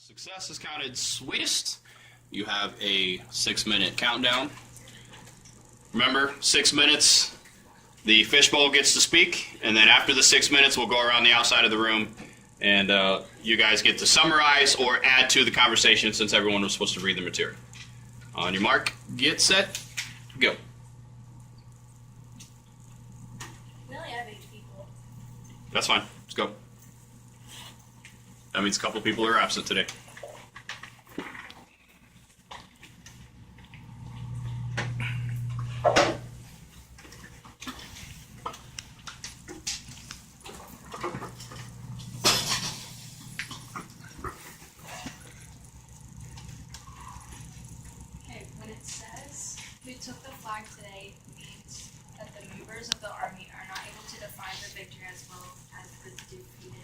Success is counted sweetest. You have a 6-minute countdown. Remember, 6 minutes, the fishbowl gets to speak, and then after the 6 minutes, we'll go around the outside of the room, and you guys get to summarize or add to the conversation since everyone was supposed to read the material. On your mark, get set, go. We only have 8 people. That's fine. Let's go. That means a couple people are absent today. Okay, when it says who took the flag today, it means that the movers of the army are not able to define the victory as well as the defeated.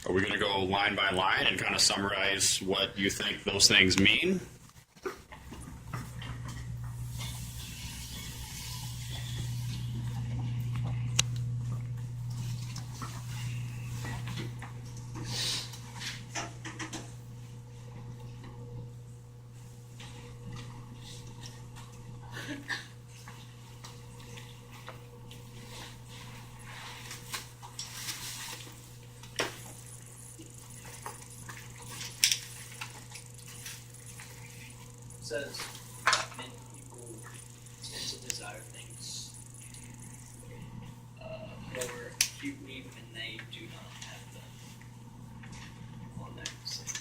Are we going to go line by line and kind of summarize what you think those things mean? Says many people tend to desire things more acutely when they do not have them on their side.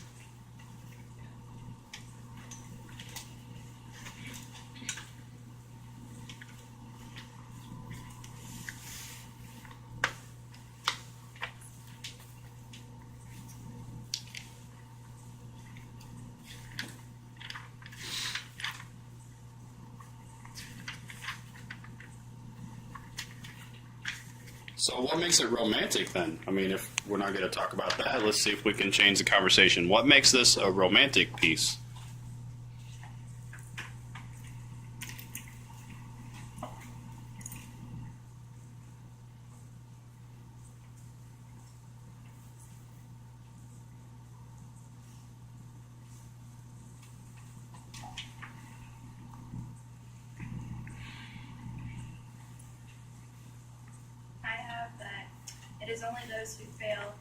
So what makes it romantic then? I mean, if we're not going to talk about that, let's see if we can change the conversation. What makes this a romantic piece? I have that it is only those who fail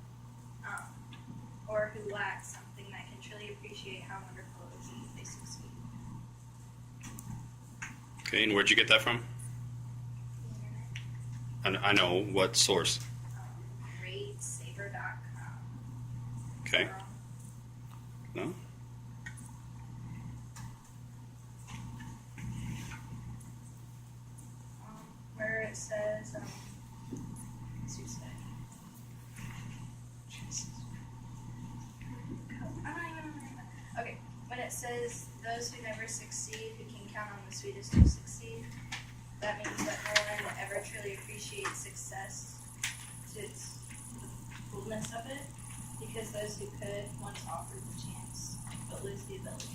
or who lack something that can truly appreciate how wonderful it is if they succeed. Okay, and where'd you get that from? I know. What source? RateSaver.com. Okay. No? Where it says, let's use that. I don't even remember. Okay, when it says those who never succeed, who can count on the sweetest to succeed, that means that no one will ever truly appreciate success to its the fullness of it, because those who could once offered the chance, but lose the ability to.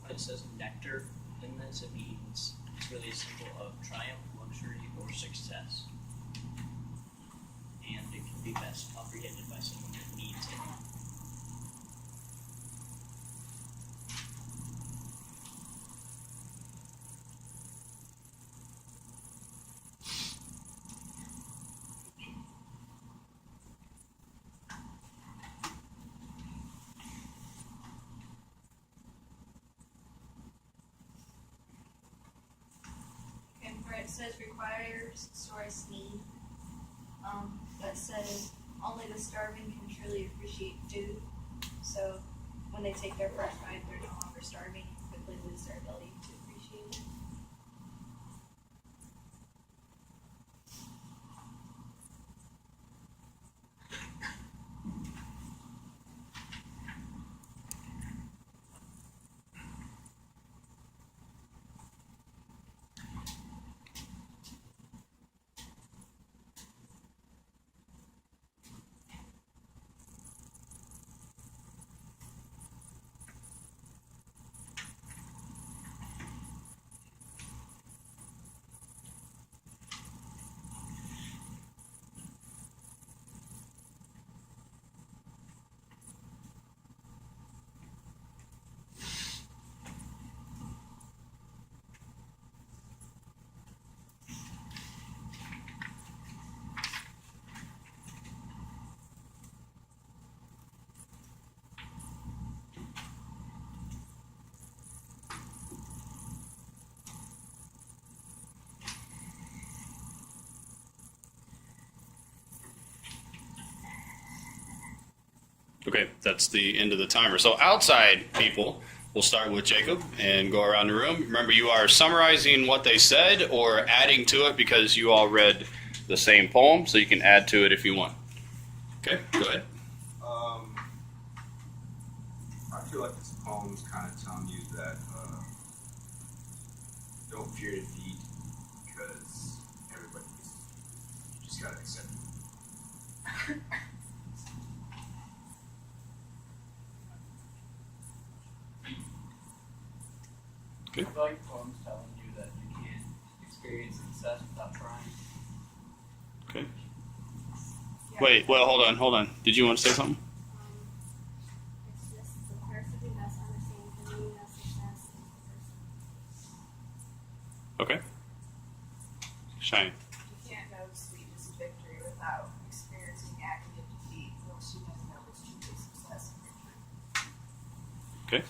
When it says nectar in this, it means it's really a symbol of triumph, luxury, or success. And it can be best comprehended by someone that needs it. it says requires source need, that says only the starving can truly appreciate food. So when they take their first bite, they're no longer starving and quickly lose their ability to appreciate it. Okay, that's the end of the timer. So outside people, we'll start with Jacob and go around the room. Remember, you are summarizing what they said or adding to it because you all read the same poem, so you can add to it if you want. Okay, go ahead. I feel like this poem's kind of telling you that don't fear defeat because everybody's you just gotta accept it. I feel like the poem's telling you that you can't experience success without trying. Okay. Wait, well, hold on. Did you want to say something? It's just the person who best understands the meaning of success is the person. Okay. Shine. You can't know the sweetness of victory without experiencing agony of defeat, or else you never know what's truly success and victory. Okay.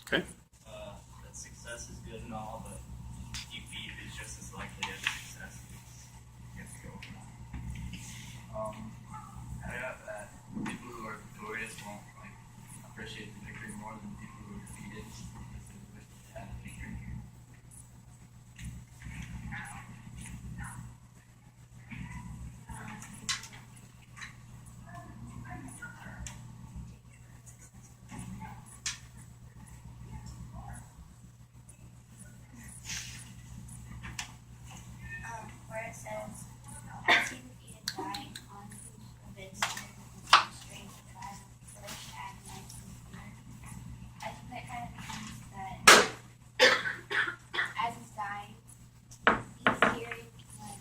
Okay. That success is good and all, but defeat is just as likely as success. You have to go with that. I got that people who are victorious won't appreciate the victory more than people who are defeated because they wish they had a victory. Where it says, as he defeated dying on convinced and strength to drive first agonize and fear. I think that kind of means that as he's dying, he's hearing like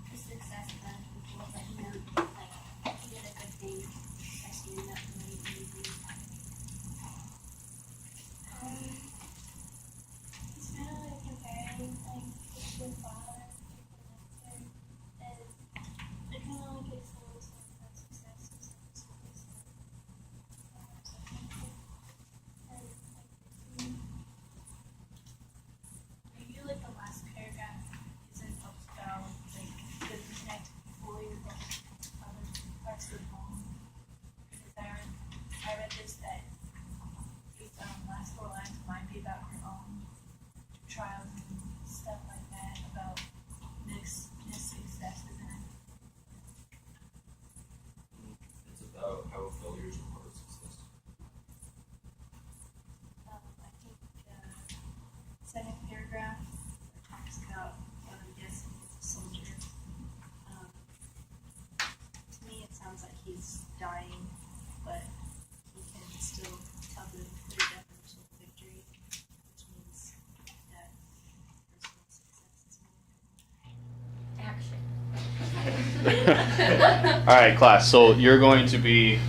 the success of other people, but he knows like he did a good thing by standing up for what he believes in. It's kind of like comparing like with father and it kind of like explains that success is like this maybe like the last paragraph isn't about like the connect fully with the other parts of the poem because I read this that these last four lines might be about your own trials and stuff like that, about mixed successes and It's about how failures are part of success. I think second paragraph talks about what I'm guessing is a soldier. To me, it sounds like he's dying, but he can still tell the clear definition of victory, which means that personal success is more. action. All right, class. So you're going to be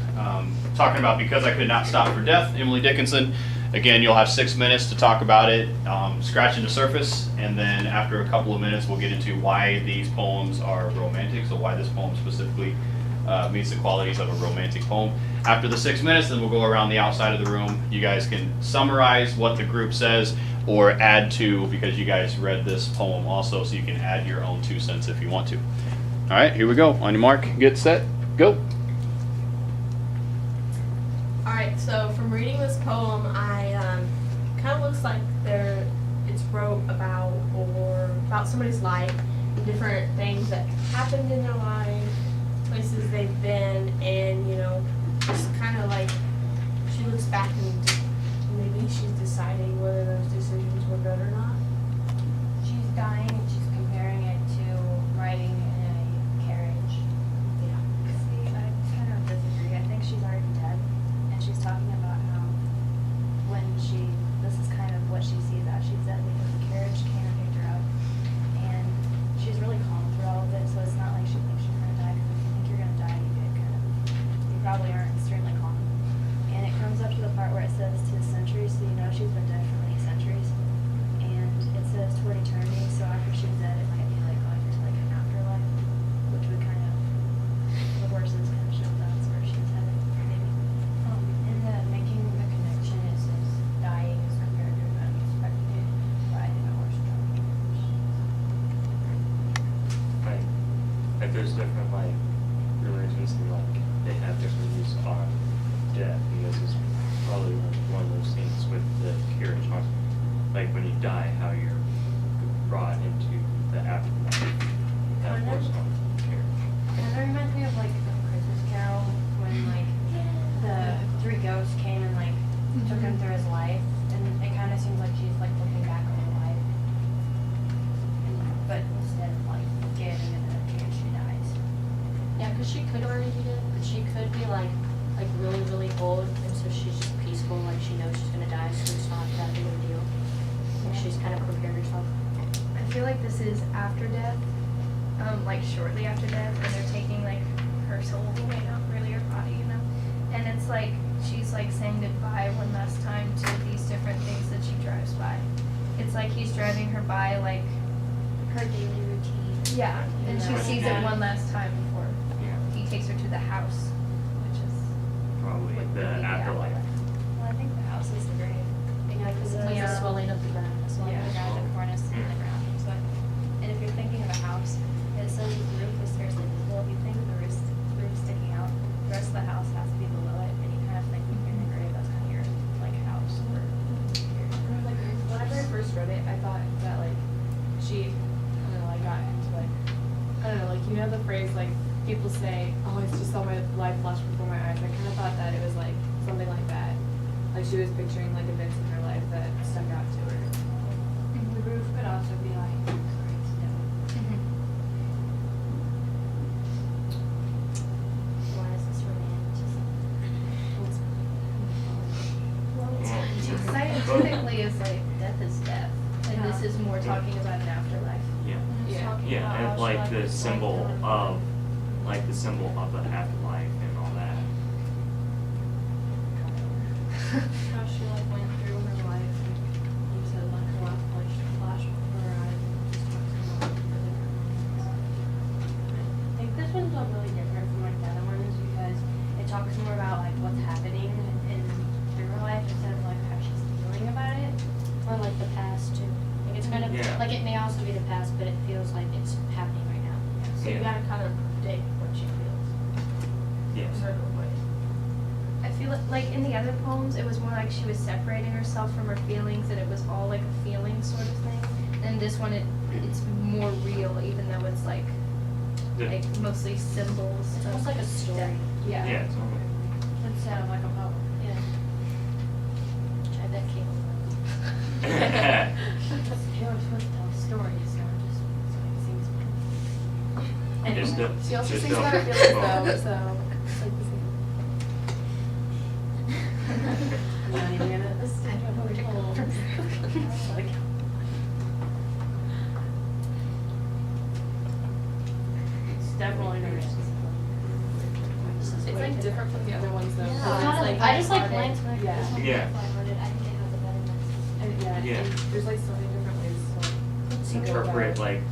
talking about Because I Could Not Stop for Death, Emily Dickinson, Again, you'll have 6 minutes to talk about it, scratching the surface, and then after a couple of minutes, we'll get into why these poems are romantic, so why this poem specifically meets the qualities of a romantic poem. After the 6 minutes, then we'll go around the outside of the room. You guys can summarize what the group says or add to, because you guys read this poem also, so you can add your own 2 cents if you want to. All right, here we go. On your mark, get set, go. Alright, so from reading this poem, kind of looks like it's wrote about somebody's life, different things that happened in their life, places they've been, and just kind of like she looks back and maybe she's deciding whether those decisions were good or not. She's dying and she's comparing it to riding in a carriage. Yeah. See, I kind of disagree. I think she's already dead. And she's talking about how this is kind of what she sees as she's dead because the carriage came and picked her up. And she's really calm through all of it, so it's not like she thinks she's going to die, because if you think you're going to die, you probably aren't extremely calm. And it comes up to the part where it says to the centuries, so you know she's been dead for many centuries. And it says toward eternity, so after she's dead, it might be like going into like an afterlife, which would kind of, the horses kind of show that's where she's headed, maybe. In the making the connection, it says dying is compared to an unexpected ride in a horse drawn carriage. Like there's different like religions and like they have different views on death, and this is probably one of those things with the carriage on, like when you die, how you're brought into the afterlife. That was on the carriage. Kind of reminds me of like a Christmas Carol when like the 3 ghosts came and like took him through his life, and it kind of seems like she's like looking back on her life, but instead of like getting in the cage, she dies. Yeah, because she could already be dead, but she could be like really, really old, and so she's just peaceful, like she knows she's gonna die, so it's not that big of a deal. Like she's kind of prepared herself. I feel like this is after death, like shortly after death, and they're taking like her soul away, not really her body, and it's like she's like saying goodbye one last time to these different things that she drives by. It's like he's driving her by like Her daily routine. yeah, and she sees it Yeah. one last time before Yeah. he takes her to the house, which is Probably would the be afterlife. Well, I think the house is the grave. Yeah, because it's like Yeah. the swelling of the ground. Yeah, the ground, the cornice in the ground. So, and if you're thinking of a house, it says the roof is scarcely visible. If you think of the roof sticking out, the rest of the house has to be below it, and you kind of think when you're in the grave, that's kind of your like house or Like whenever I first read it, I thought that like she, I don't know, like got into like, I don't know, like the phrase like people say, oh, it's just all my life flashed before my eyes. I kind of thought that it was like something like that. Like she was picturing like events in her life that stuck out to her. the roof could also be like Why is this romantic? Scientifically, it's like death is death, and Yeah. this is more talking about an afterlife. Yeah. Yeah. Yeah, and like the symbol of the afterlife and all that. How she like went through her life and you said like her life flashed before her eyes and just talks about really I think this one's really different from like the other ones because it talks more about like what's happening in through her life instead of like how she's feeling about it. or like the past too. Like it's kind of Yeah. like it may also be the past, but it feels like it's happening right now. So you Yeah. gotta kind of predict what she feels. Yes. In certain ways. I feel like in the other poems, it was more like she was separating herself from her feelings, and it was all like a feeling sort of thing. And this one, it's more real, even though it's like mostly symbols. It's of almost like a story. death. Yeah. Yeah, it's almost. Instead of like a poem. Yeah. Which I bet Caleb knows. Taylor Swift tells stories, so it just seems. Just Anyway. She also just sings don't- about her feelings though, so it's like the same. I'm not even gonna. It's definitely interesting. It's like different from the other ones though. Yeah. So it's like I just like harder. glanced when I Yeah. first Yeah. read it. I think it Yeah. Yeah. And there's like so many different ways to go interpret about it.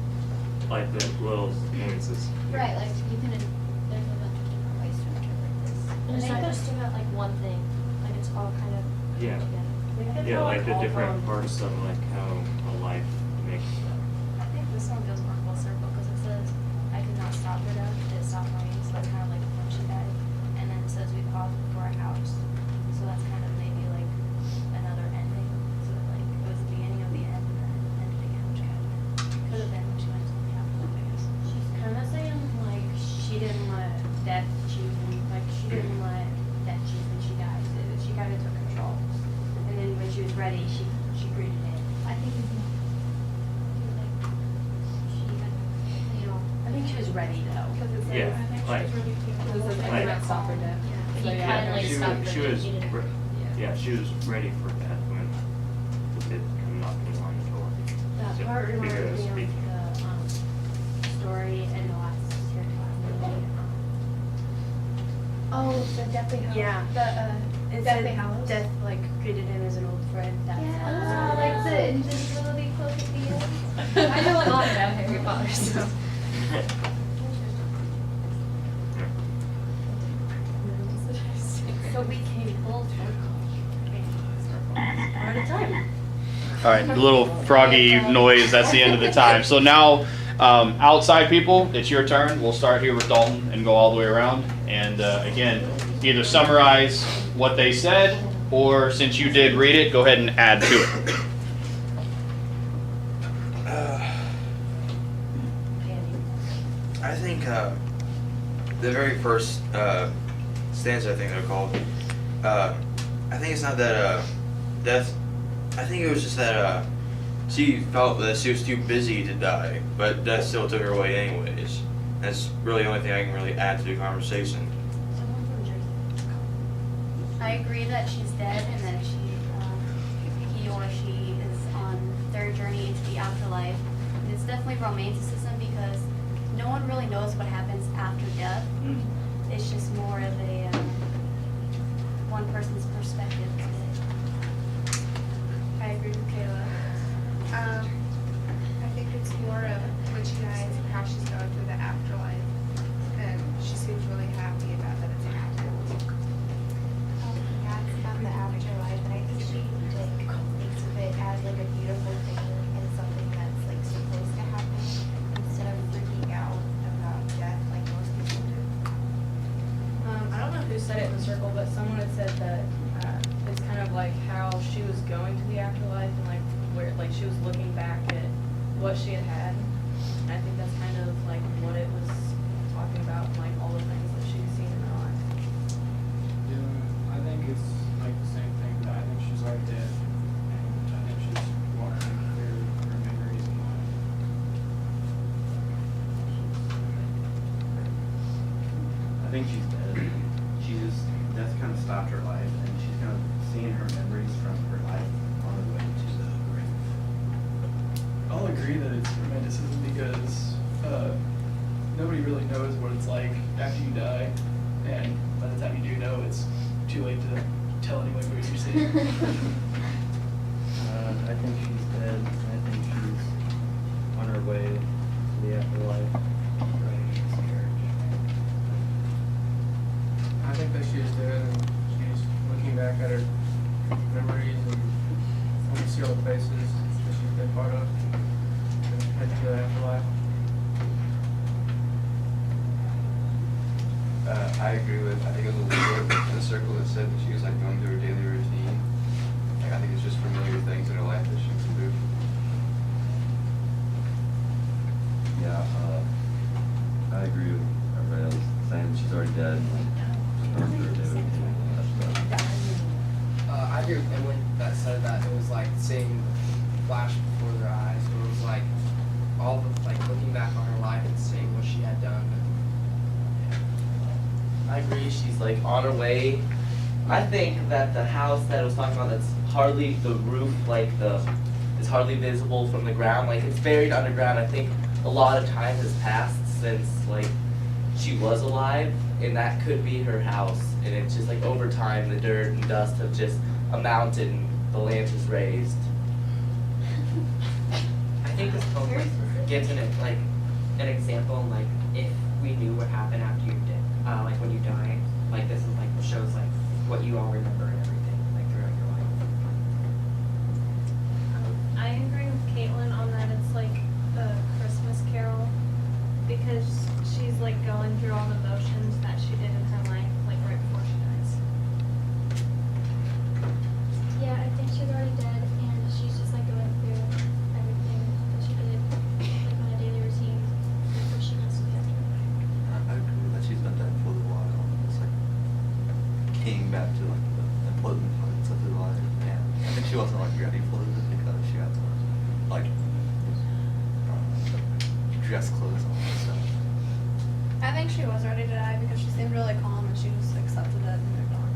like the little nuances. Right, like you can. There's a bunch of different ways to interpret this. And it's not just about like one thing. Like it's all kind of Yeah. together. Yeah, like the different parts of like how a life makes I think this one goes more full circle because it says, I could not stop her death, it stopped raining, so that's kind of like when she died. And then it says we paused before our house, so that's kind of maybe like another ending. So like it was the beginning of the end and then it ended again, which kind of could have been when she went to the afterlife, I guess. She's kind of saying like she didn't let death choose me. Like she didn't let death choose when she died. She kind of took control. And then when she was ready, she greeted it. I think we can. Like, she had, you know. I think she was ready though. Because it says, Yeah, I think like- she was really cute. It says, I Like- cannot stop her death. But So you yeah, kinda, like, she stopped was, her she was thinking it. yeah, she was ready for that when it come knocking on the door. That So, part reminded figuratively me speaking. of the story in the last movie. Oh, the Deathly Hallows. Yeah. The It Deathly said Hallows. Death like greeted him as an old friend. That's Yeah, like the invisibility cloak at the end. I know a lot about Harry Potter, so. So we came full circle. We're out of time. All right, the little froggy noise, that's the end of the time. So now, outside people, it's your turn. We'll start here with Dalton and go all the way around. And again, either summarize what they said, or since you did read it, go ahead and add to it. I think the very first stanza, I think they're called. I think it's not that death. I think it was just that she felt that she was too busy to die, but death still took her away anyways. That's really the only thing I can really add to the conversation. I agree that she's dead and that he or she is on their journey into the afterlife. And it's definitely romanticism because no one really knows what happens after death. It's just more of a one person's perspective of it. I agree with Kayla. I think it's more of when she dies and how she's going through the afterlife. And she seems really happy about that it's happened. Yeah, it's about the afterlife, and I think she like thinks of it as like a beautiful thing and something that's like supposed to happen instead of freaking out about death like most people do. I don't know who said it in the circle, but someone had said that it's kind of like how she was going to the afterlife and like where like she was looking back at what she had had. And I think that's kind of like what it was talking about, like all the things that she'd seen in her life. Yeah, I think it's like the same thing, but I think she's already dead. And I think she's walking through her memories in life. I think she's dead. That's kind of stopped her life, and she's kind of seeing her memories from her life on her way to the grave. I'll agree that it's romanticism because nobody really knows what it's like after you die, and by the time you do know, it's too late to tell anyone what you're seeing. I think she's dead. I think she's on her way to the afterlife. I think that she is dead, and she's looking back at her memories and wanting to see all the places that she's been part of and head to the afterlife. I agree with, I think it was a little bit in the circle that said that she was like going through her daily routine. Like, I think it's just familiar things in her life that she can do. Yeah, I agree with everybody else saying she's already dead. Going through her daily routine and all that stuff. I agree with Emily that said that it was like seeing flash before their eyes. It was like all the, like looking back on her life and seeing what she had done. I agree, she's like on her way. I think that the house that I was talking about, that's hardly the roof, like it's hardly visible from the ground. Like it's buried underground. I think a lot of time has passed since like she was alive, and that could be her house. And it's just like over time, the dirt and dust have just amounted, and the land is raised. think this poem gives an example, like if we knew what happened after you did, like when you die, like this is like shows like what you all remember and everything, like throughout your life. I agree with Caitlin on that. It's like a Christmas Carol because she's like going through all the motions that she did in her life, like right before she dies. Yeah, I think she's already dead, and she's just like going through everything that she did, like on a daily routine before she goes to bed. I agree that she's been dead for a while. It's like came back to like the important parts of her life, and I think she wasn't like ready for it because she had to like dress clothes on and stuff. I think she was ready to die because she seemed really calm and she just accepted it and moved on.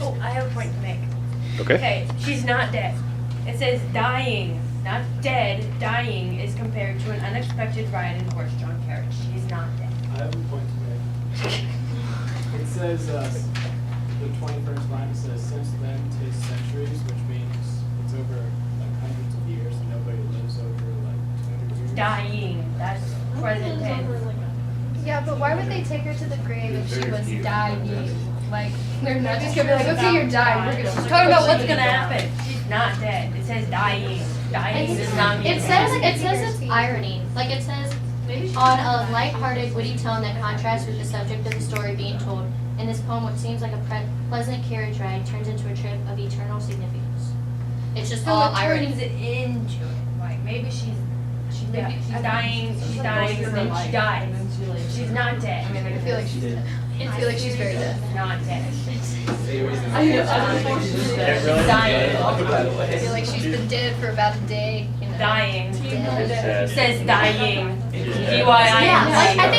Oh, I have a point to make. Okay. Okay, she's not dead. It says dying, not dead. Dying is compared to an unexpected ride in a horse-drawn carriage. She's not dead. I have a point to make. It says, the 21st line says, since then 'tis centuries, which means it's over like hundreds of years and nobody lives over like 200 years. Dying, that's present tense. Yeah, but why would they take her to the grave if she was dying? Like, they're not just gonna be like, okay, you're dying. We're gonna Talking about what's gonna happen. She's not dead. It says dying. Dying does not mean It says it's irony. Like it says on a lighthearted, witty tone that contrasts with the subject of the story being told. In this poem, what seems like a pleasant carriage ride turns into a trip of eternal significance. It's just So all it irony. turns it into it. Like maybe she's dying, and then she dies. She's not dead. I feel like she's dead. I feel like she's very dead. Not dead. Dying. I feel like she's been dead for about a day. You know. Dying. Dead. It says dying. Yeah, like I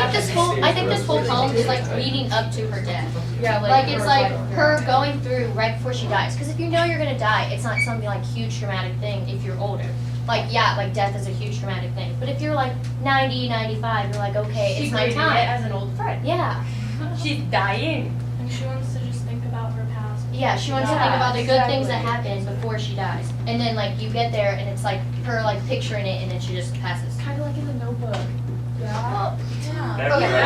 think this whole poem is like leading up to her death. Yeah, Like it's like her going through right before she dies. Because if you know you're gonna die, it's not something like huge traumatic thing if you're older. Like yeah, like death is a huge traumatic thing. But if you're like 90, 95, you're like okay, She it's my greeted time. it as an old friend. Yeah. She's dying. And she wants to just think about her past. Yeah, she wants to think about the good things that happen before she dies. And then like you get there and it's like her like picturing it and then she just passes. Kind of like in the Notebook. Yeah. Never read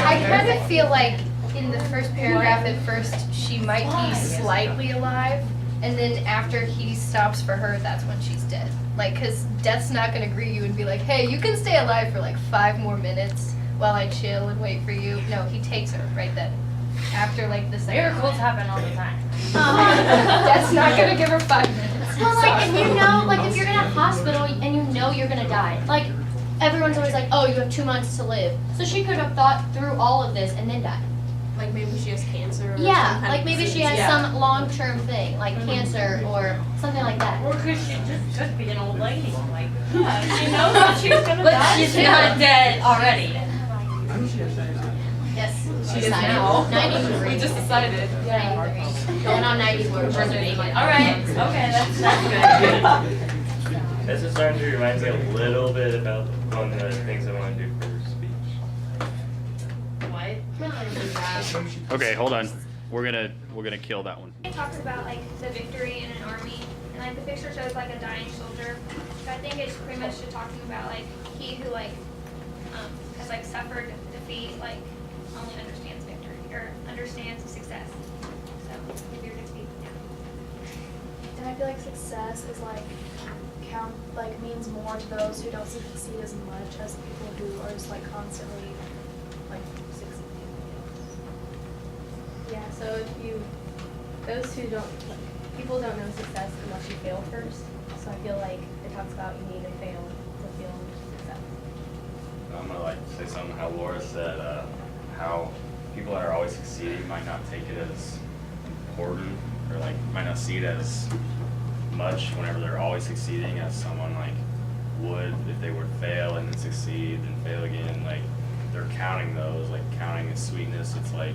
I kind of feel like in the first paragraph at first she might be slightly alive, and then after he stops for her, that's when she's dead. Like, cause death's not gonna greet you and be like, hey, you can stay alive for like 5 more minutes while I chill and wait for you. No, he takes her right then. After like the second Miracles line. happen all the time. That's not gonna give her 5 minutes. Well, like if you know, like if you're in a hospital and you know you're gonna die, like everyone's always like, oh, you have 2 months to live. So she could have thought through all of this and then died. Like maybe she has cancer or Yeah, some kind like of maybe she disease. has some long-term thing, like cancer or something like that. Or could she just could be an old lady? Like she knows that she's gonna But die. she's She's not dead already. Yes, She is decided. now. 93. We just decided. Yeah. Going on 94. We're making it. All right. Okay, that's good. This is starting to remind me a little bit about one of the things I want to do for speech. What? Okay, hold on. We're gonna kill that one. It talks about like the victory in an army, and like the picture shows like a dying soldier. So I think it's pretty much just talking about like he who like has like suffered defeat, like only understands victory or understands success. So if you're defeated, yeah. And I feel like success is like means more to those who don't succeed as much as people who are just like constantly like succeeding. Yeah, so if you, those who don't, people don't know success unless you fail first. So I feel like it talks about you need to fail to feel success. I'm gonna like say something how Laura said, how people that are always succeeding might not take it as important or like might not see it as much whenever they're always succeeding as someone like would if they were to fail and then succeed and fail again. Like they're counting those, like counting the sweetness. It's like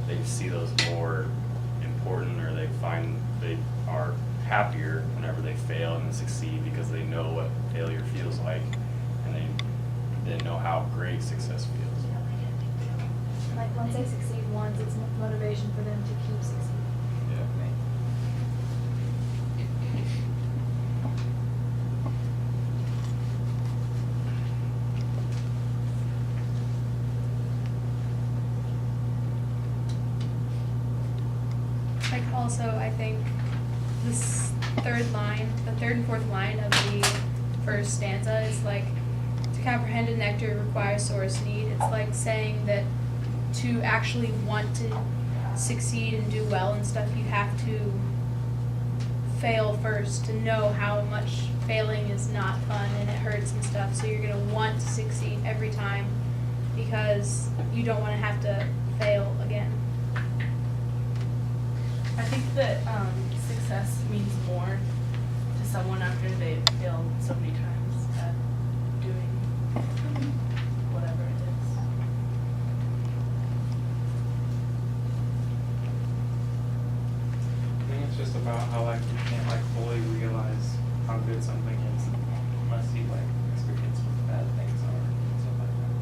they see those more important, or they find they are happier whenever they fail and then succeed because they know what failure feels like and they know how great success feels. Like once they succeed once, it's motivation for them to keep succeeding. Yeah. Like also, I think this third line, the third and fourth line of the first stanza is like, to comprehend a nectar requires source need. It's like saying that to actually want to succeed and do well and stuff, you have to fail first to know how much failing is not fun and it hurts and stuff. So you're gonna want to succeed every time because you don't want to have to fail again. I think that success means more to someone after they've failed so many times at doing whatever it is. I think it's just about how like you can't like fully realize how good something is unless you like experience what bad things are and stuff like that.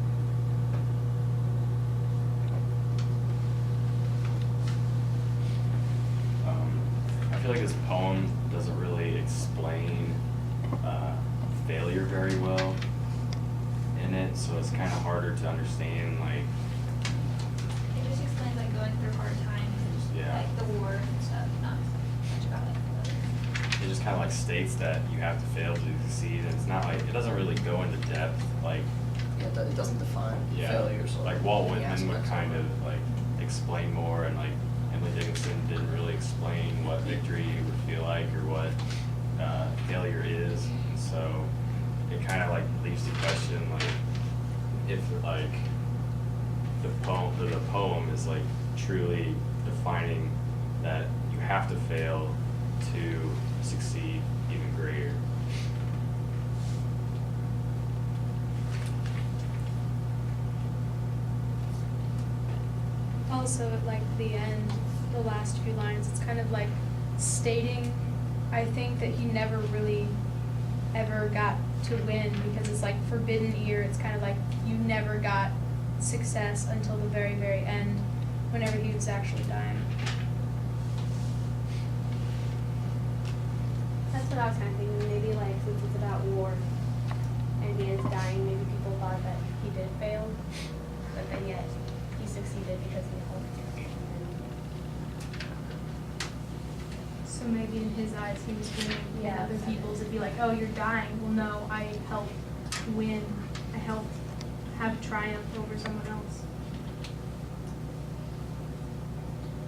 I feel like this poem doesn't really explain failure very well in it, so it's kind of harder to understand. Like, It just explains like going through hard times and Yeah. like the war and stuff, not much about it. it just kind of like states that you have to fail to succeed, and it's not like it doesn't really go into depth. Like, Yeah, it doesn't define failures. like Walt the Whitman would aspects kind it. of like explain more, and like Emily Dickinson didn't really explain what victory would feel like or what failure is, and so it kind of like leaves the question like if like the poem is like truly defining that you have to fail to succeed even greater. Also, at like the end, the last few lines, it's kind of like stating, I think that he never really ever got to win because it's like forbidden ear. It's kind of like you never got success until the very, very end, whenever he was actually dying. That's what I was kind of thinking. Maybe like since it's about war and he is dying, maybe people thought that he did fail, but then yet he succeeded because he helped. So maybe in his eyes, he was winning. Yeah, Yeah, other people's, it'd be like, oh, you're dying. Well, no, I helped win. I helped have triumph over someone else.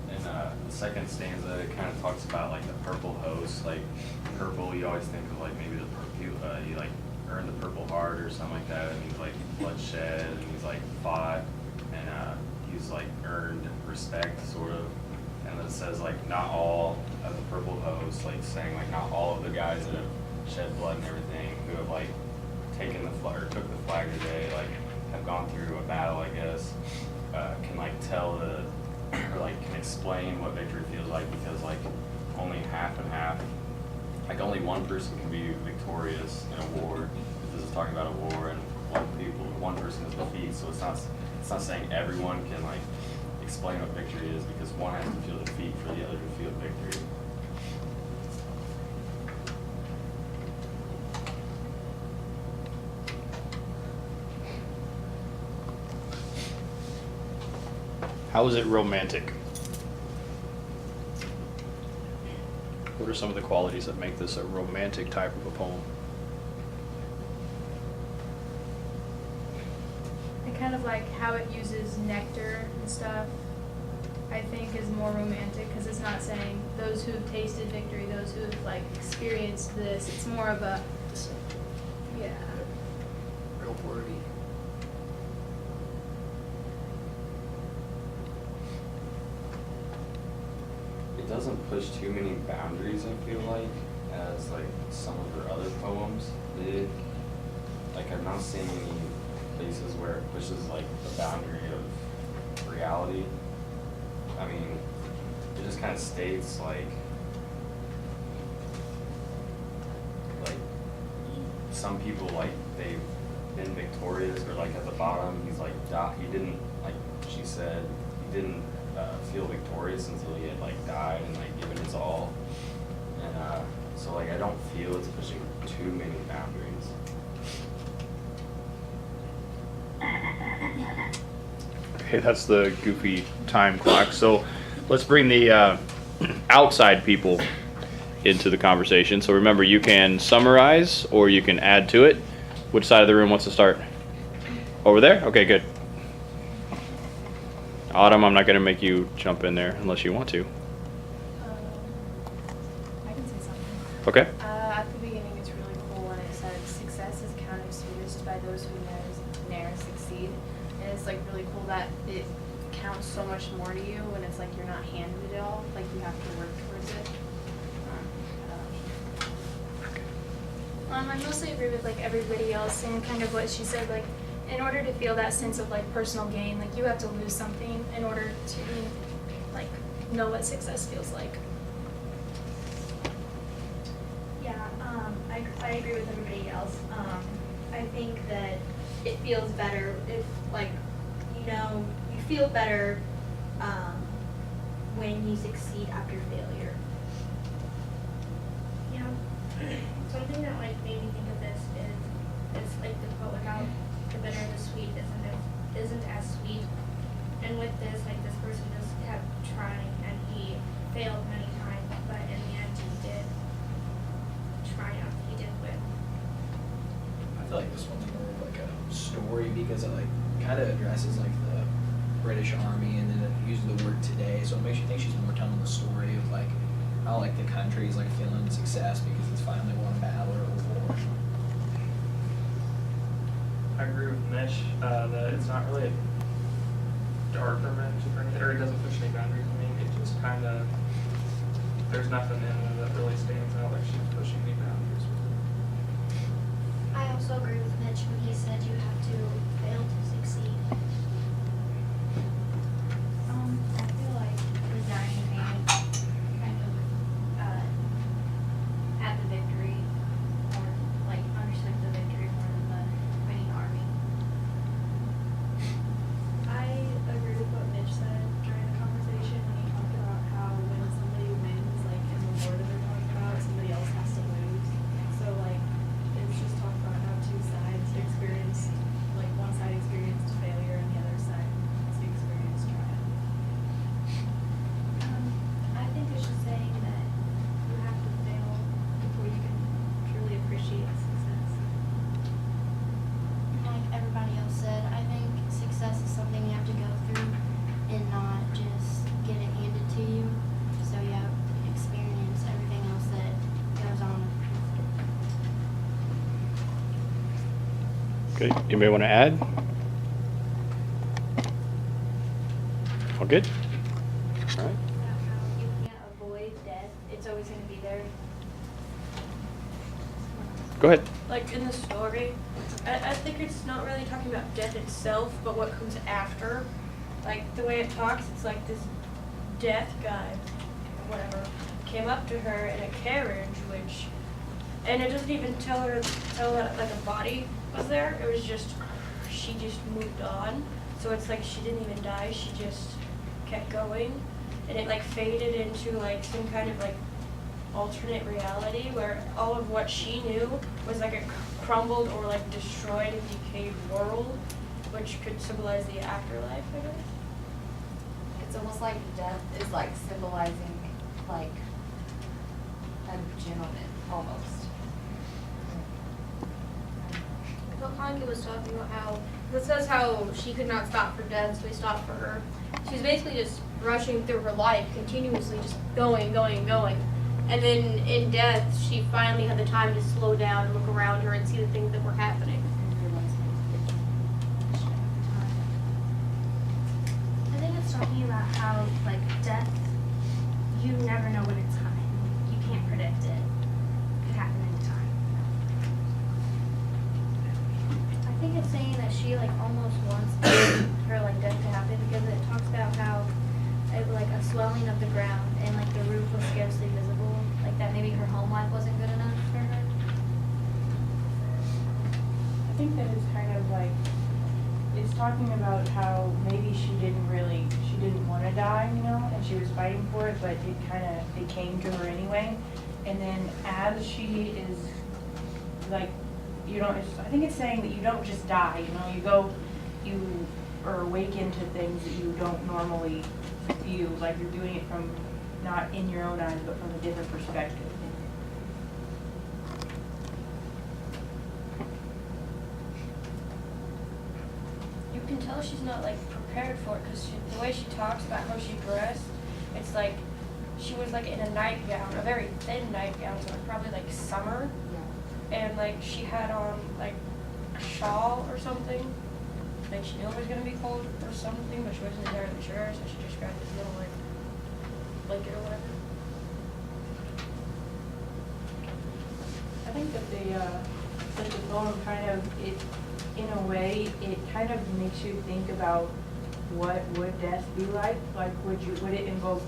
And the second stanza kind of talks about like the purple host. Like purple, you always think of like maybe the purple, you like earned the Purple Heart or something like that. It means like bloodshed, and he's like fought, and he's like earned respect, sort of. And then it says like not all of the purple host, like saying like not all of the guys that have shed blood and everything who have like taken the flag or took the flag today, like have gone through a battle, I guess, can like tell the or like can explain what victory feels like, because like only half and half, like only one person can be victorious in a war. This is talking about a war, and one person is defeat. So it's not saying everyone can like explain what victory is, because one has to feel defeat for the other to feel victory. How is it romantic? What are some of the qualities that make this a romantic type of a poem? And kind of like how it uses nectar and stuff, I think is more romantic, because it's not saying those who have tasted victory, those who have like experienced this. It's more of a, yeah. Real wordy. It doesn't push too many boundaries, I feel like, as like some of her other poems did. Like I'm not seeing any places where it pushes like the boundary of reality. I mean, it just kind of states like some people like they've been victorious, or like at the bottom he's like he didn't like, she she said he didn't feel victorious until he had like died and like given his all. And so like I don't feel it's pushing too many boundaries. Okay, that's the goofy time clock. So let's bring the outside people into the conversation. So remember, you can summarize or you can add to it. Which side of the room wants to start? Over there? Okay, good. Autumn, I'm not going to make you jump in there unless you want to. I can say something. Okay. At the beginning, it's really cool when it says success is counted sweetest by those who ne'er succeed. And it's like really cool that it counts so much more to you when it's like you're not handed it all, like you have to work towards it. I mostly agree with like everybody else and kind of what she said, like in order to feel that sense of like personal gain, like you have to lose something in order to like know what success feels like. Yeah, I agree with everybody else. I think that it feels better if, like, you feel better when you succeed after failure. Yeah. Something that like made me think of this is like the quote about the bitter and the sweet isn't as sweet. And with this, like this person just kept trying and he failed many times, but in the end he did triumph. He did win. I feel like this one's more of like a story because it like kind of addresses like the British Army and then it uses the word today, so it makes you think she's more telling the story of like how like the country is like feeling success because it's finally won a battle or a war. I agree with Mitch that it's not really a darker message or anything, or it doesn't push any boundaries. I mean, it just kind of, there's nothing in it that really stands out like she's pushing any boundaries with it. I also agree with Mitch when he said you have to fail to succeed. I feel like the dying man kind of had the victory, or like understood the victory more than the winning army. I agree with what Mitch said during the conversation when he talked about how when somebody wins, like in the war that they're talking about, somebody else has to lose. So like it's just talking about how two sides experienced, like one side experienced failure and the other side experienced triumph. I think it's just saying that you have to fail before you can truly appreciate success. Like everybody else said, I think success is something you have to go through and not just get it handed to you. So you have to experience everything else that goes on. Okay. Anybody want to add? All good? All right. About how you can't avoid death. It's always going to be there. Go ahead. Like in the story, I think it's not really talking about death itself, but what comes after. Like the way it talks, it's like this death guy, whatever, came up to her in a carriage, and it doesn't even tell that like a body was there. It was just, she just moved on. So it's like she didn't even die, she just kept going. And it like faded into like some kind of like alternate reality where all of what she knew was like a crumbled or like destroyed and decayed world, which could symbolize the afterlife, I guess. It's almost like death is like symbolizing like a gentleman almost. Well, Hanke was talking about how, it says how she could not stop for death, so he stopped for her. She was basically just rushing through her life, continuously just going. And then in death, she finally had the time to slow down and look around her and see the things that were happening. I think it's talking about how, like, death, you never know when it's coming. You can't predict it. It could happen anytime. I think it's saying that she, like, almost wants her, like, death to happen because it talks about how, like, a swelling of the ground and, like, the roof was scarcely visible. Like, that maybe her home life wasn't good enough for her. I think that is kind of like, it's talking about how maybe she didn't want to die, you know, and she was fighting for it, but it came to her anyway. And then as she is, like, I think it's saying that you don't just die, you know, you are awakened to things that you don't normally view, like you're doing it from, not in your own eyes, but from a different perspective. You can tell she's not like prepared for it because the way she talks about how she dressed, it's like she was like in a nightgown, a very thin nightgown, so it's probably like summer. And like she had on like a shawl or something. Like she knew it was gonna be cold or something, but she wasn't entirely sure, so she just grabbed this little like blanket or whatever. I think that the poem kind of, in a way, it kind of makes you think about what would death be like? Like, would it invoke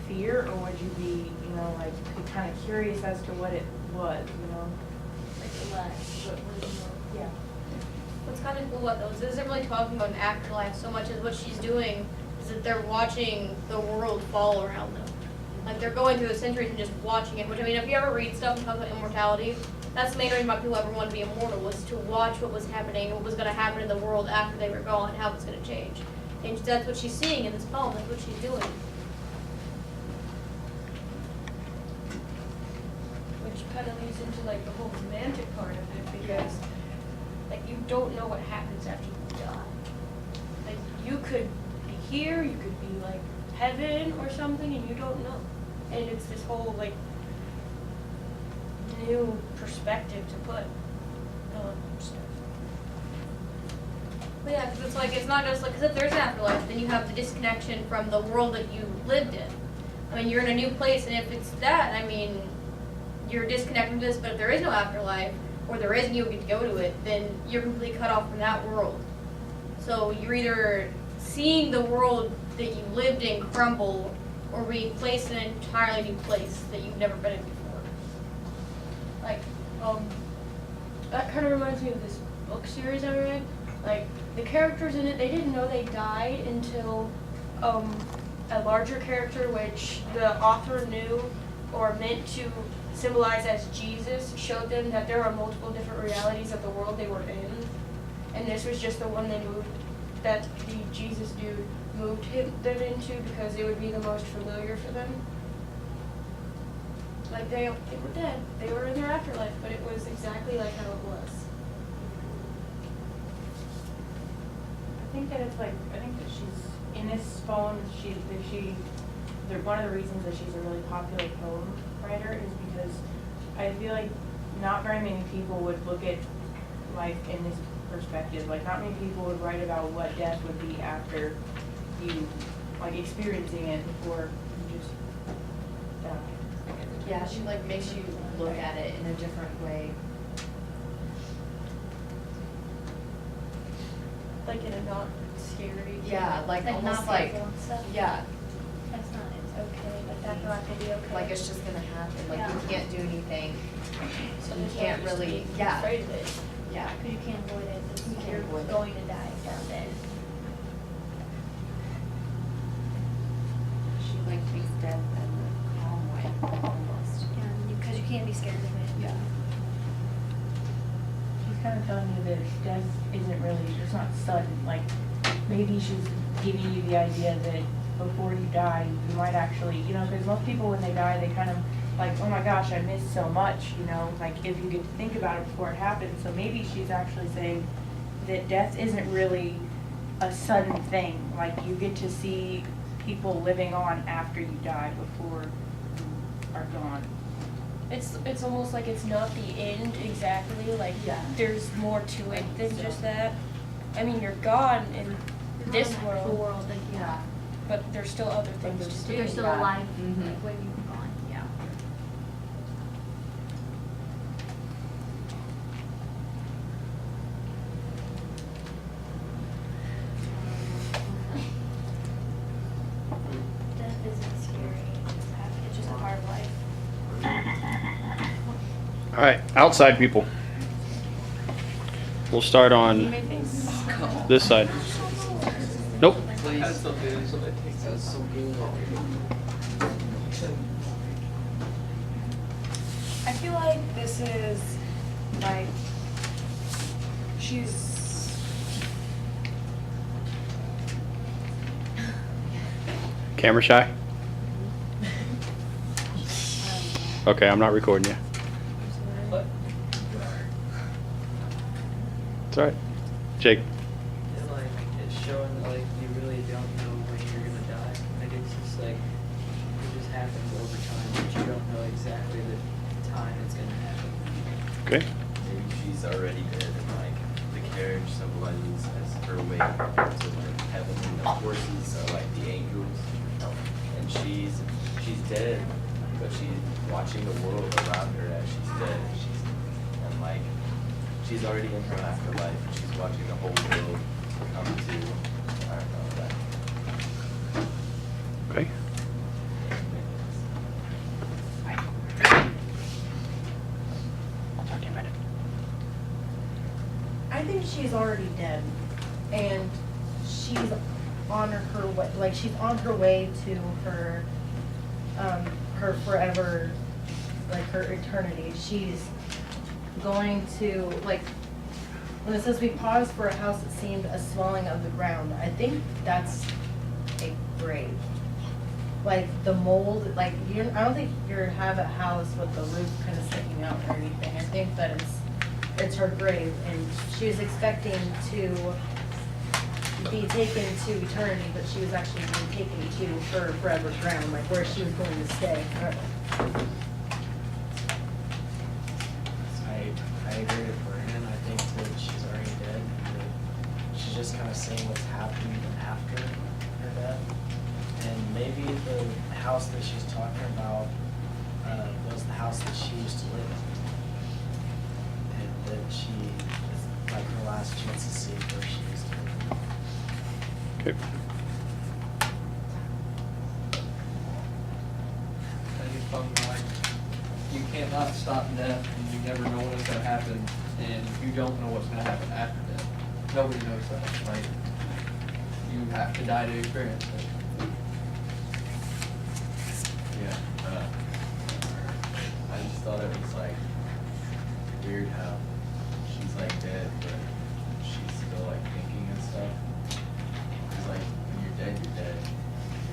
fear, or would you be, like, kind of curious as to what it was, Like Yeah. What's kind of cool about those isn't really talking about an afterlife so much as what she's doing is that they're watching the world fall around them. Like they're going through the centuries and just watching it. Which, I mean, if you ever read stuff and talk about immortality, that's the main reason why people ever want to be immortal, was to watch what was happening, what was going to happen in the world after they were gone, how it's going to change. And that's what she's seeing in this poem. That's what she's doing. Which kind of leads into like the whole romantic part of it, because like you don't know what happens after you die. Like you could be here, you could be like heaven or something, and you don't know. And it's this whole like new perspective to put on stuff. But yeah, because it's not just like, because if there's an afterlife, then you have the disconnection from the world that you lived in. I mean, you're in a new place, and if it's that, I mean, you're disconnected from this, but if there is no afterlife, or there is and you get to go to it, then you're completely cut off from that world. So you're either seeing the world that you lived in crumble, or being placed in an entirely new place that you've never been in before. Like, that kind of reminds me of this book series I read. Like, the characters in it, they didn't know they died until a larger character, which the author knew or meant to symbolize as Jesus, showed them that there are multiple different realities of the world they were in. And this was just the one that the Jesus dude moved them into because it would be the most familiar for them. Like, they were dead. They were in their afterlife, but it was exactly like how it was. I think that she's, in this poem, one of the reasons that she's a really popular poem writer is because I feel like not very many people would look at life in this perspective. Like, not many people would write about what death would be after you, like, experiencing it before you just die. Yeah, she like makes you look at it in a different way. Like in a not scary. Yeah, like almost not like, painful and stuff. yeah. That's not, it's okay, like that's not gonna be okay. Like it's just gonna happen, like Yeah. you can't do anything. So You there's no can't use to really, be yeah. afraid of it. Yeah. Because you can't avoid it. You can't You're avoid it. going to die someday. She like treats death in a calm way, almost. Yeah, because you can't be scared of it. Yeah. She's kind of telling you that death isn't really, it's not sudden. Like, maybe she's giving you the idea that before you die, you might actually, because most people when they die, they kind of like, oh my gosh, I missed so much, like if you get to think about it before it happens. So maybe she's actually saying that death isn't really a sudden thing. Like, you get to see people living on after you die before you are gone. It's almost like it's not the end exactly. Like there's more to it than just that. I mean, you're gone in this world. Like, Yeah. But there's still other things to do. You're still Yeah. alive Mhm. like, when you're gone. Yeah. Death isn't scary. It's just a part of life. All right, outside people. We'll start on this side. Nope. That's so good. That's so good. I feel like this is like she's Camera shy? Okay, I'm not recording you. It's alright. Jake. And like it's showing like you really don't know when you're gonna die. Like it's just like it just happens over time, but you don't know exactly the time it's gonna happen. Okay. Maybe she's already dead, and like the carriage symbolizes as her way to like heaven, and the horses are like the angels, and she's dead, but she's watching the world around her as she's dead, and like she's already in her afterlife, and she's watching the whole world come to, I don't know, that. Okay. I'll talk to you in a minute. I think she's already dead, and she's on her way. Like she's on her way to her, her forever, like her eternity. She's going to like. When it says we paused for a house that seemed a swelling of the ground, I think that's a grave. Like the mold, like I don't think you have a house with the roof kind of sticking out or anything. I think that it's her grave, and she was expecting to be taken to eternity, but she was actually being taken to her forever ground, like where she was going to stay forever. I agree with Brandon. I think that she's already dead. And that she's just kind of seeing what's happened after her death. And maybe the house that she's talking about was the house that she used to live in. And that she is like her last chance to see where she used to live. Okay. I think it's something like you cannot stop death, and you never know when it's gonna happen, and you don't know what's gonna happen after death. Nobody knows that. Like you have to die to experience it. Yeah, I just thought it was like weird how she's like dead, but she's still like thinking and stuff. It's like when you're dead, you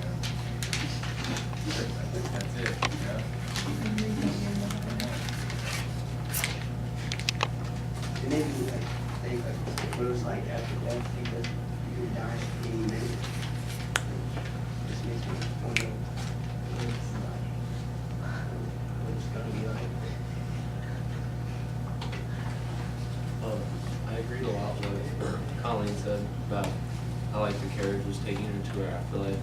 know. I think that's it, you know. It made me like think like what it was like after death because you could die in any minute. It just makes me wonder what it's like, what it's gonna be like. I agreed a lot with what Colleen said about how like the carriage was taking her to her afterlife,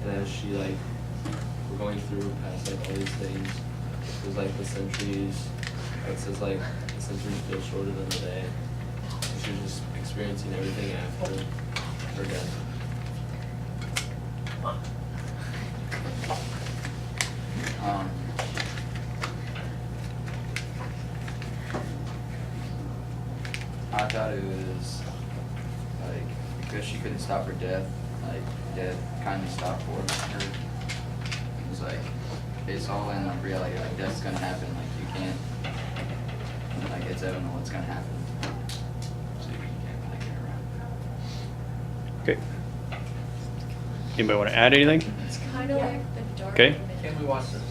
and as she like we're going through past like all these things, there's like the centuries. It says like the centuries feel shorter than the day. And she was just experiencing everything after her death. I thought it was like because she couldn't stop her death, like death kindly stopped for her. It was like it's all in reality. Like death's gonna happen. Like you can't. Like it's I don't know what's gonna happen. So you can't really get around. Okay. Anybody want to add anything? It's kind of like the dark. Okay. Can we watch this?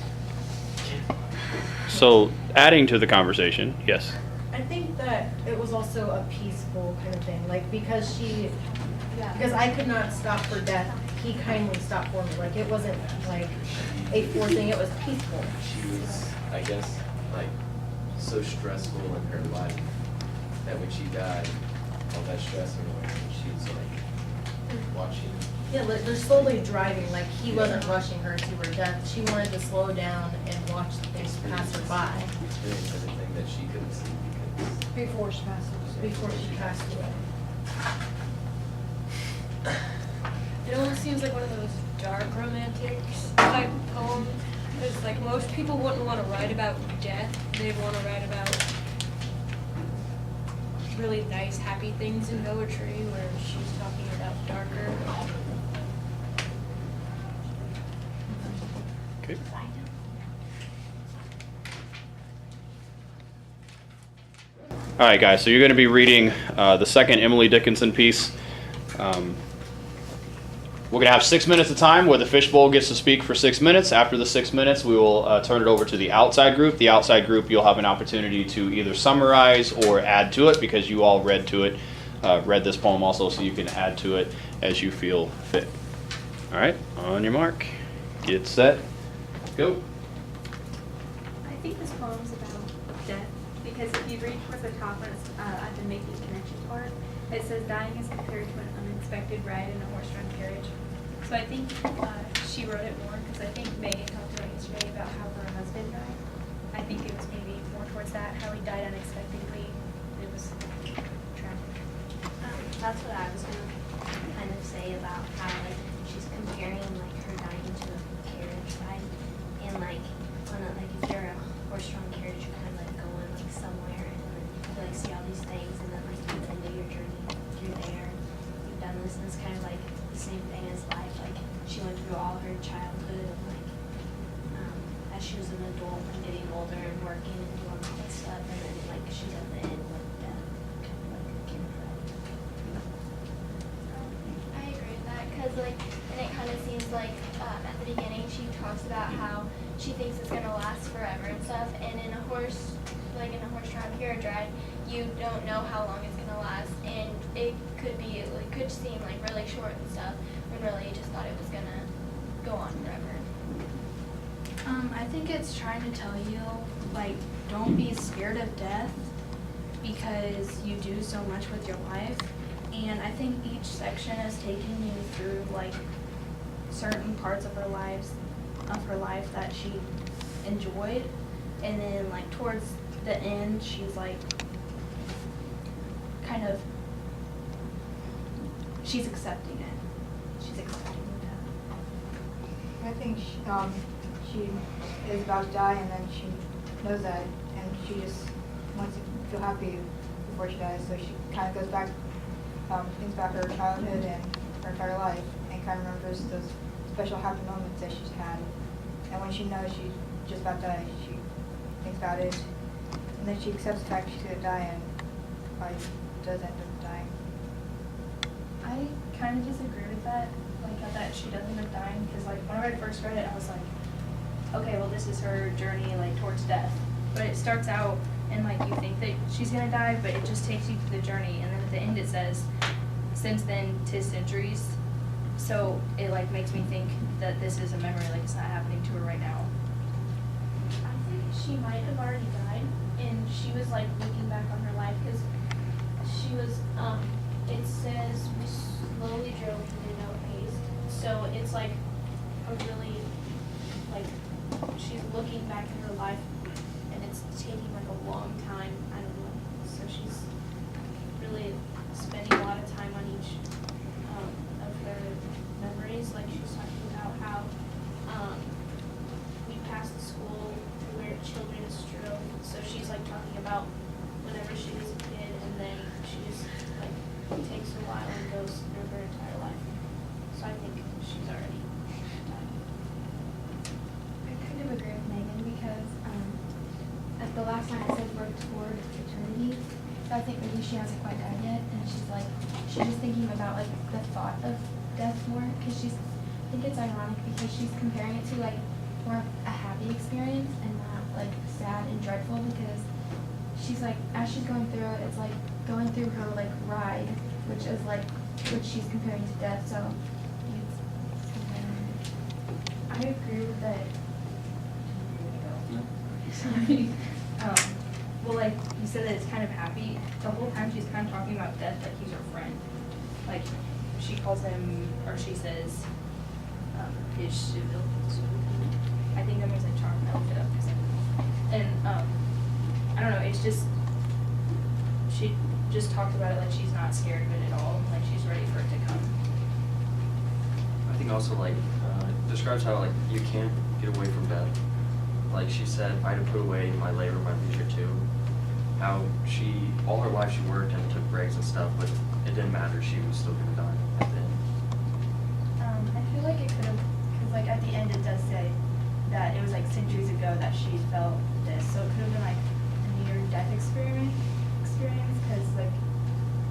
So, adding to the conversation, yes. I think that it was also a peaceful kind of thing, like because I could not stop for death, he kindly stopped for me. Like it wasn't like a forced thing; it was peaceful. She was, I guess, like so stressful in her life that when she died, all that stress went away, and she's like watching. Yeah, like they're slowly driving. Like he wasn't rushing her to her death. She wanted to slow down and watch the things pass her by. Experience everything that she couldn't see because Before she passed away. It almost seems like one of those dark romantic type poems. Because like most people wouldn't want to write about death. They'd want to write about really nice, happy things in poetry, where she's talking about darker. Okay. All right, guys, so you're going to be reading the second Emily Dickinson piece. We're going to have 6 minutes of time where the fishbowl gets to speak for 6 minutes. After the 6 minutes, we will turn it over to the outside group. The outside group, you'll have an opportunity to either summarize or add to it because you all read this poem also, so you can add to it as you feel fit. All right, on your mark, get set, go. I think this poem's about death because if you read towards the top when it's at the making connections part, it says dying is compared to an unexpected ride in a horse-drawn carriage. So I think she wrote it more because I think Megan talked about yesterday about how her husband died. I think it was maybe more towards that, how he died unexpectedly. It was tragic. That's what I was gonna kind of say about how like she's comparing like her dying to a carriage ride, and like on a, like if you're a horse-drawn carriage, you're kind of like going like somewhere, and then you like see all these things, and then like at the end of your journey, you're there, you've done this, and it's kind of like the same thing as life. Like she went through all her childhood, and like as she was an adult and getting older and working and doing all that stuff, and then like she's at the end with death, kind of like a carriage ride. I agree with that because like, and it kind of seems like at the beginning she talks about how she thinks it's gonna last forever and stuff, and in a horse-drawn carriage ride, you don't know how long it's gonna last, and it could seem like really short and stuff, when really you just thought it was gonna go on forever. I think it's trying to tell you, like, don't be scared of death because you do so much with your life. And I think each section is taking you through, like, certain parts of her life that she enjoyed. And then, like, towards the end, she's, like, kind of, she's accepting it. She's accepting death. I think she is about to die, and then she knows that, and she just wants to feel happy before she dies. So she kind of goes back, thinks about her childhood and her entire life, and kind of remembers those special happy moments that she's had. And when she knows she's just about to die, she thinks about it, and then she accepts the fact she's going to die, and probably does end up dying. I kind of disagree with that, like that she doesn't end up dying, because like when I first read it, I was like, okay, well this is her journey like towards death. But it starts out and like you think that she's gonna die, but it just takes you through the journey, and then at the end it says, since then 'tis centuries. So it like makes me think that this is a memory, like it's not happening to her right now. I think she might have already died, and she was like looking back on her life because she was. It says we slowly drove through no haste, so it's like a really like she's looking back at her life, and it's taking like a long time. I don't know. So she's really spending a lot of time on each of her memories. Like she was talking about how we passed the school where children strove. So she's like talking about whenever she was a kid, and then she just like takes a while and goes through her entire life. So I think she's already died. I kind of agree with Megan because at the last line it said work toward eternity. So I think maybe she hasn't quite died yet, and she's just thinking about like the thought of death more, because I think it's ironic because she's comparing it to like more of a happy experience and not like sad and dreadful, because she's like, as she's going through it, it's like going through her like ride, which she's comparing to death. So I agree with that. No. Sorry. Well, like you said that it's kind of happy. The whole time she's kind of talking about death, like he's her friend. Like she calls him, or she says, I think that means like charm. I looked it up. And I don't know. It's just she just talked about it like she's not scared of it at all. Like she's ready for it to come. I think also like describes how like you can't get away from death. Like she said, I had to put away my labor, my leisure too. how all her life she worked and took breaks and stuff, but it didn't matter. She was still gonna die at the end. I feel like it could have, because like at the end it does say that it was like centuries ago that she felt this, so it could have been like a near-death experience, because like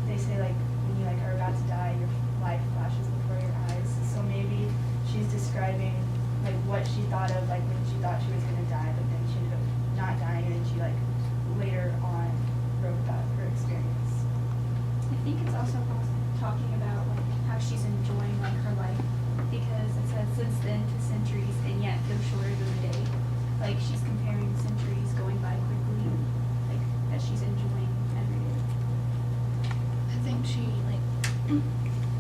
they say like when you like are about to die, your life flashes before your eyes. So maybe she's describing like what she thought of like when she thought she was gonna die, but then she ended up not dying, and then she like later on wrote about her experience. I think it's also talking about like how she's enjoying like her life, because it says since then to centuries and yet feel shorter than a day. Like she's comparing centuries going by quickly, like that she's enjoying every day. I think she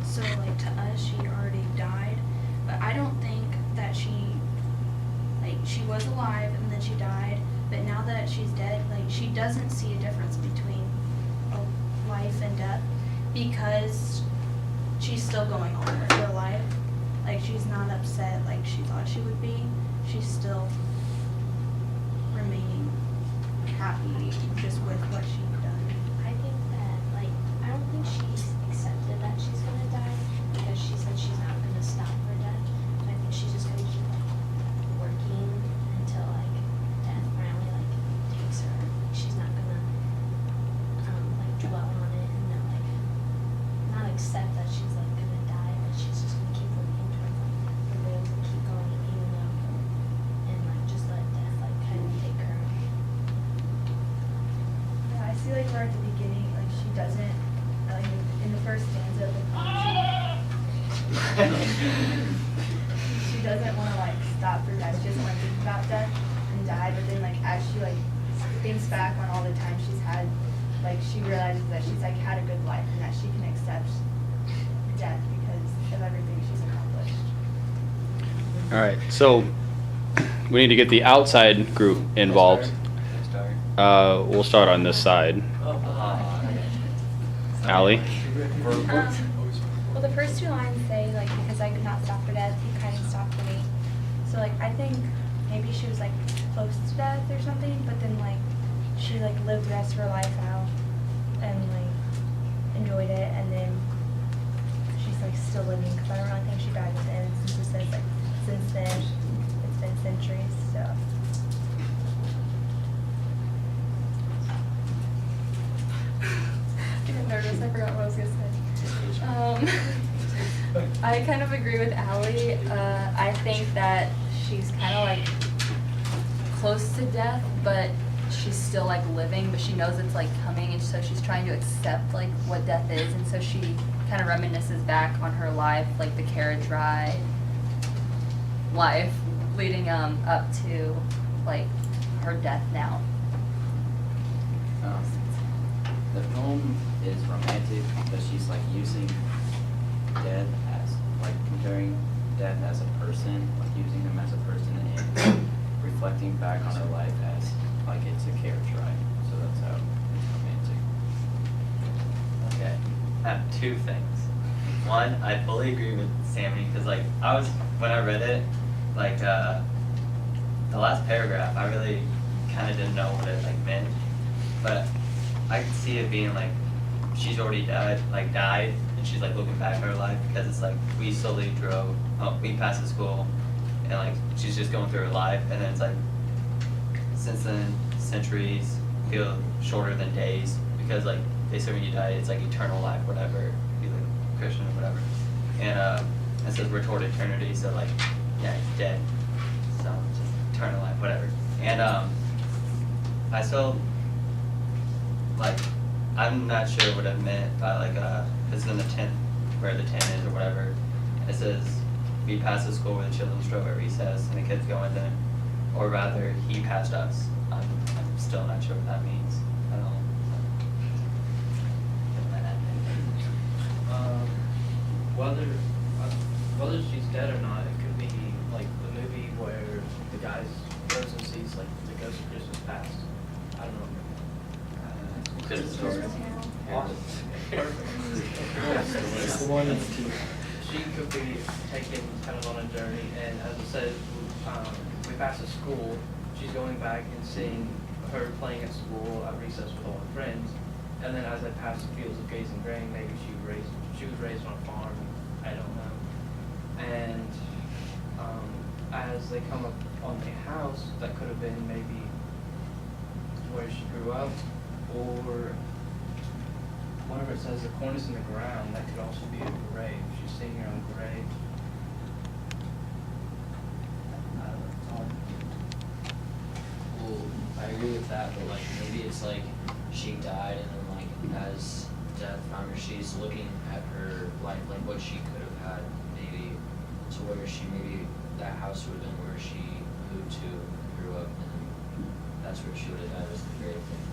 so like to us she already died, but I don't think that she was alive and then she died, but now that she's dead, like she doesn't see a difference between life and death, because she's still going on with her life. Like she's not upset like she thought she would be. She's still remaining happy just with what she's done. I think that, like, I don't think she's accepted that she's gonna die, because she said she's not gonna stop her death. But I think she's just gonna keep, like, working until, like, death finally, like, takes her. She's not gonna, like, dwell on it and then, like, not accept that she's, like, gonna die, but she's just gonna keep working towards, like, her goals and keep going even though, and, like, just let death, like, kind of take her. Yeah, I see like right at the beginning, like she doesn't, like in the first stanza of the poem, she doesn't want to like stop her death. She doesn't want to think about death and die. But then like as she like thinks back on all the time she's had, like she realizes that she's like had a good life and that she can accept death because of everything she's accomplished. All right, so we need to get the outside group involved. We'll start on this side. Allie? Well, the first two lines say, like, because I could not stop her death, he kind of stopped for me. So, like, I think maybe she was, like, close to death or something, but then, like, she, like, lived the rest of her life out and, like, enjoyed it, and then she's, like, still living, because I don't really think she died within, since it says, like, since then, it's been centuries, so. Getting nervous, I forgot what I was gonna say. I kind of agree with Allie. I think that she's kind of like close to death, but she's still like living, but she knows it's like coming, and so she's trying to accept like what death is, and so she kind of reminisces back on her life, like the carriage ride life leading up to like her death now. The poem is romantic because she's like using death as like comparing death as a person, like using him as a person and reflecting back on her life as like it's a carriage ride. So that's how it's romantic. Okay, I have two things. One, I fully agree with Sammy because like when I read it, like the last paragraph, I really kind of didn't know what it like meant, but I could see it being like she's already died, and she's like looking back at her life because it's like we slowly we passed the school, and like she's just going through her life, and then it's like since then centuries feel shorter than days because like they say when you die it's like eternal life, whatever, if you're like Christian or whatever, and it says we're toward eternity, so like yeah, he's dead, so just eternal life, whatever, and I still. Like, I'm not sure what it meant by like, it's in the tent, where the tent is or whatever. It says, we passed the school where the children stroll at recess and the kids go in there. Or rather, he passed us. I'm still not sure what that means at all. Whether she's dead or not, it could be like the movie where the guy goes and sees like the ghost of Christmas Past. I don't know. Christmas story. It's the one that's she could be taken kind of on a journey, and as I said, we passed a school. She's going back and seeing her playing at school at recess with all her friends, and then as I passed the fields of Gaze and Grain, maybe she was raised on a farm. I don't know. And as they come up on the house, that could have been maybe where she grew up, or whenever it says the cornice in the ground, that could also be a grave. She's seeing her own grave. I don't know, it's hard. Well, I agree with that, but like maybe it's like she died and then like as death found her, she's looking at her life, like what she could have had, maybe to where she maybe that house would have been where she moved to, grew up, and that's where she would have died as the grave thing.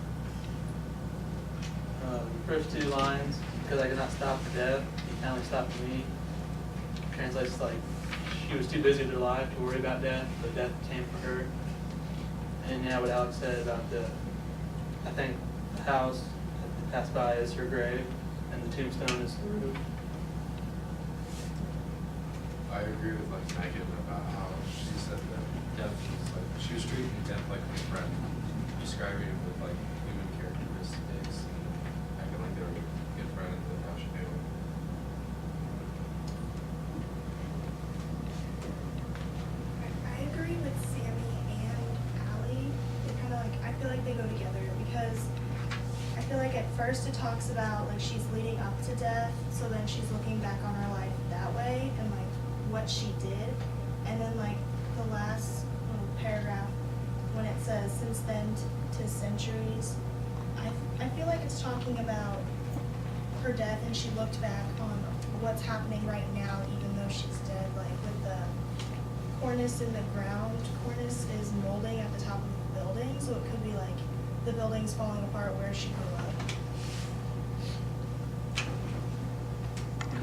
The first two lines, because I could not stop for death, he finally stopped for me, translates like she was too busy with her life to worry about death, but death came for her. And yeah, what Alex said about I think the house that they passed by is her grave, and the tombstone is the roof. I agree with like Megan about how she said that death was like, she was treating death like a friend, describing it with like human characteristics, and acting like they were a good friend and how she knew him. I agree with Sammy and Allie. They kind of like, I feel like they go together because I feel like at first it talks about like she's leading up to death, so then she's looking back on her life that way and like what she did, and then like the last little paragraph when it says since then to centuries, I feel like it's talking about her death and she looked back on what's happening right now even though she's dead, like with the cornice in the ground. Cornice is molding at the top of the building, so it could be like the building's falling apart where she grew up.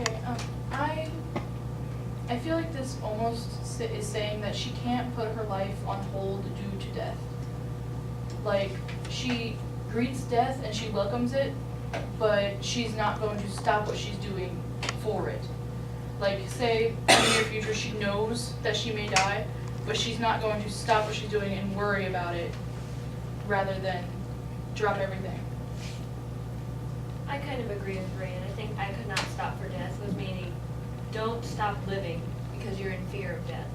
Okay, I feel like this almost is saying that she can't put her life on hold due to death. Like, she greets death and she welcomes it, but she's not going to stop what she's doing for it. Like, say, in the near future she knows that she may die, but she's not going to stop what she's doing and worry about it, rather than drop everything. I kind of agree with Ryan. I think I could not stop for death was meaning don't stop living because you're in fear of death.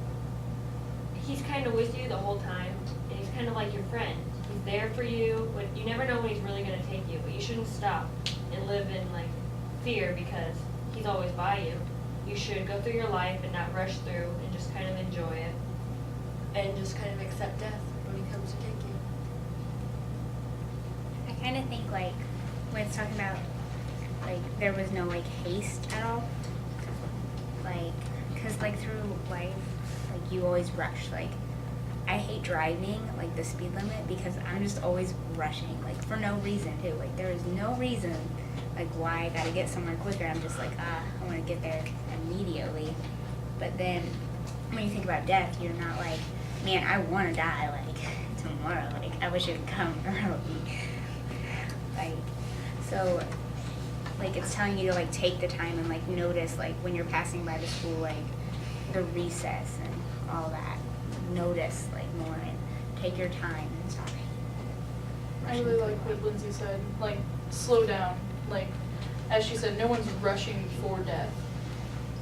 He's kind of with you the whole time, and he's kind of like your friend. He's there for you, but you never know when he's really going to take you. But you shouldn't stop and live in like fear because he's always by you. You should go through your life and not rush through and just kind of enjoy it and just kind of accept death when he comes to take you. I kind of think like when it's talking about like there was no like haste at all, like because like through life like you always rush. Like I hate driving like the speed limit because I'm just always rushing like for no reason too. Like there is no reason like why I gotta get somewhere quicker. I'm just like I want to get there immediately. But then when you think about death, you're not like, man, I want to die like tomorrow. Like I wish it would come early. Like so like it's telling you to like take the time and like notice like when you're passing by the school, like the recess and all that. Notice like more and take your time and stop. I really like what Lindsay said, like slow down. Like as she said, no one's rushing for death,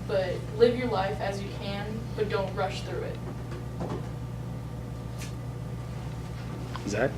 but live your life as you can, but don't rush through it. Zach?